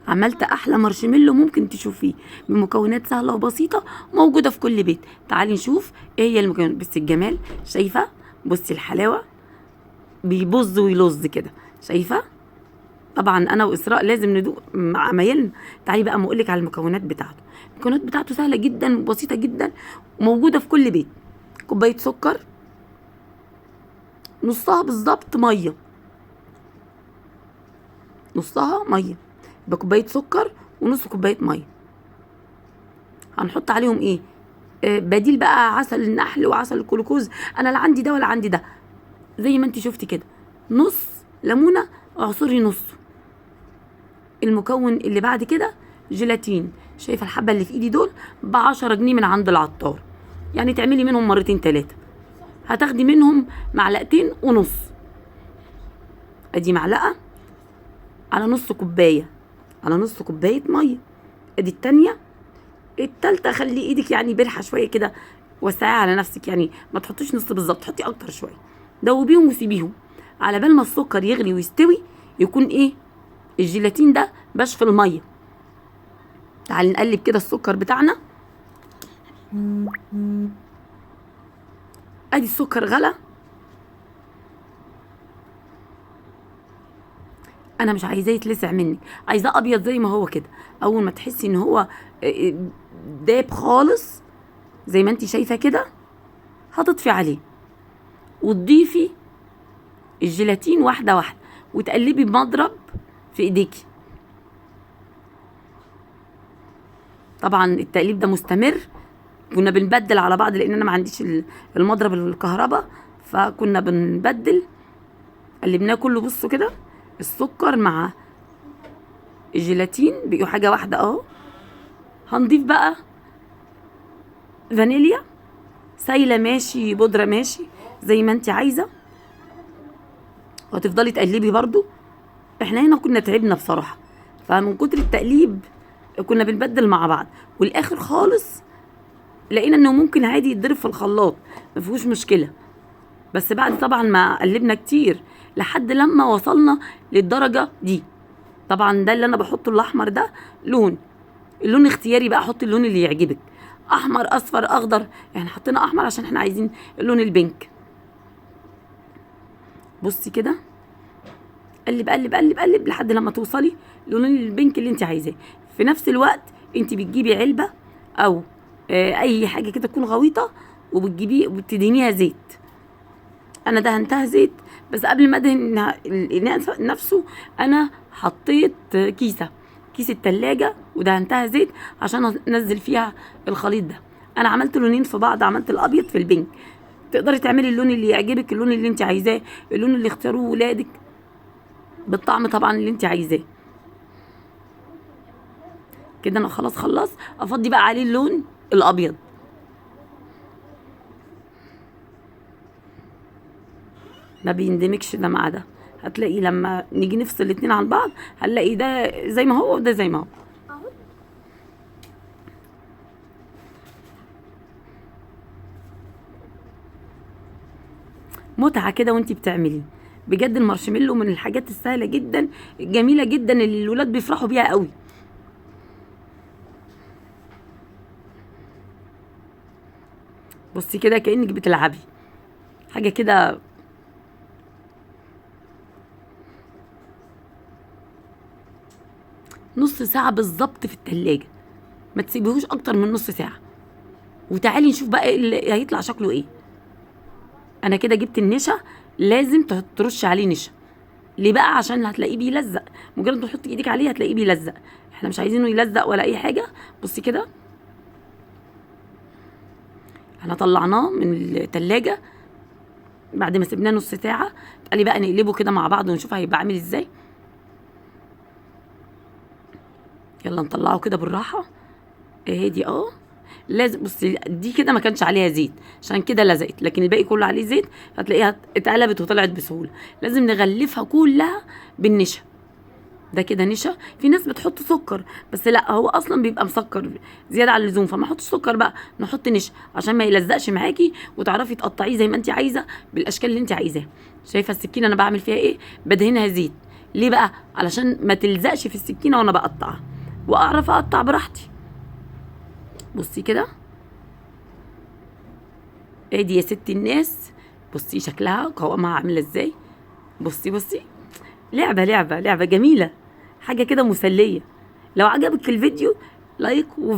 عملت احلى مارشميلو ممكن تشوفيه بمكونات سهله وبسيطه موجوده في كل بيت. تعالي نشوف ايه هي المكونات. بصي الجمال، شايفه؟ بصي الحلاوه، بيبظ ويلظ كده، شايفه؟ طبعا انا واسراء لازم ندوق مع عمايلنا. تعالي بقى ما اقولك على المكونات بتاعته. المكونات بتاعته سهله جدا وبسيطه جدا وموجوده في كل بيت. كوبايه سكر، نصها بالظبط ميه، نصها ميه، يبقى كوبايه سكر ونص كوبايه ميه. هنحط عليهم ايه؟ بديل بقى عسل النحل وعسل الكلوكوز، انا لا عندي ده ولا عندي ده، زي ما انت شفتي كده. نص ليمونه اعصري نصه. المكون اللي بعد كده جيلاتين، شايفه الحبه اللي في ايدي دول ب10 جنيه من عند العطار، يعني تعملي منهم مرتين 3، هتاخدي منهم معلقتين ونص. ادي معلقه على نص كوبايه، على نص كوبايه ميه. ادي التانيه. التالتة خلي ايدك يعني برحة شوية كده، وسعيها على نفسك، يعني ما تحطيش نص بالظبط، حطي اكتر شوية. دوبيهم وسيبيهم على بال ما السكر يغلي ويستوي، يكون ايه؟ الجيلاتين ده باش في المية. تعالي نقلب كده السكر بتاعنا. ادي السكر غلى. انا مش عايزاه يتلسع منك، عايزاه ابيض زي ما هو كده. اول ما تحسي ان هو داب خالص زي ما انت شايفه كده، هتطفي عليه وتضيفي الجيلاتين واحده واحده، وتقلبي بمضرب في ايديكي. طبعا التقليب ده مستمر، كنا بنبدل على بعض لان انا ما عنديش المضرب الكهرباء، فكنا بنبدل. قلبناه كله، بصوا كده السكر مع الجيلاتين بقوا حاجه واحده اهو. هنضيف بقى فانيليا سايله ماشي، بودره ماشي، زي ما انت عايزه، وهتفضلي تقلبي برضو. احنا هنا كنا تعبنا بصراحه، فمن كتر التقليب كنا بنبدل مع بعض، والاخر خالص لقينا انه ممكن عادي يتضرب في الخلاط، ما فيهوش مشكله. بس بعد طبعا ما قلبنا كتير لحد لما وصلنا للدرجه دي. طبعا ده اللي انا بحطه الاحمر ده اللون اختياري بقى، حطي اللون اللي يعجبك، احمر اصفر اخضر، يعني حطينا احمر عشان احنا عايزين اللون البينك. بصي كده، قلب قلب قلب قلب لحد لما توصلي للون البينك اللي انت عايزاه. في نفس الوقت انت بتجيبي علبه او اي حاجه كده تكون غويطه، وبتجيبيه وبتدهنيها زيت. انا دهنتها زيت، بس قبل ما ادهن الاناء نفسه انا حطيت كيس التلاجة ودهنتها زيت عشان انزل فيها الخليط ده. انا عملت لونين في بعض، عملت الابيض في البينك. تقدري تعملي اللون اللي يعجبك، اللون اللي انت عايزاه، اللون اللي اختاروه ولادك، بالطعم طبعا اللي انت عايزاه. كده انا خلاص افضي بقى عليه اللون الابيض. ما بيندمجش ده مع ده، هتلاقي لما نيجي نفصل الاتنين عن بعض هنلاقي ده زي ما هو وده زي ما هو. متعة كده وانتي بتعملي. بجد المارشميلو من الحاجات السهلة جدا الجميلة جدا اللي الولاد بيفرحوا بيها قوي. بصي كده كأنك بتلعبي حاجة كده. نص ساعة بالظبط في التلاجة، ما تسيبيهوش اكتر من نص ساعة. وتعالي نشوف بقى اللي هيطلع شكله ايه. انا كده جبت النشا، لازم ترش عليه نشا. ليه بقى؟ عشان هتلاقيه بيلزق، مجرد ما تحطي ايدك عليه هتلاقيه بيلزق. احنا مش عايزينه يلزق ولا اي حاجه. بصي كده، احنا طلعناه من التلاجة بعد ما سيبناه نص ساعه. تعالي بقى نقلبه كده مع بعض ونشوف هيبقى عامل ازاي. يلا نطلعه كده بالراحه. اهي دي لازم. بصي دي كده ما كانش عليها زيت عشان كده لزقت، لكن الباقي كله عليه زيت، هتلاقيها اتقلبت وطلعت بسهوله. لازم نغلفها كلها بالنشا. ده كده نشا. في ناس بتحط سكر، بس لا، هو اصلا بيبقى مسكر زياده عن اللزوم، فما احطش سكر بقى، نحط نشا عشان ما يلزقش معاكي وتعرفي تقطعيه زي ما انت عايزه بالاشكال اللي انت عايزاها. شايفه السكينه انا بعمل فيها ايه؟ بدهنها زيت. ليه بقى؟ علشان ما تلزقش في السكينه وانا بقطعها، واعرف اقطع براحتي. بصي كده، ادي يا ست الناس، بصي شكلها قوامها عامله ازاي. بصي بصي، لعبه جميله، حاجه كده مسليه. لو عجبك الفيديو لايك وفيديو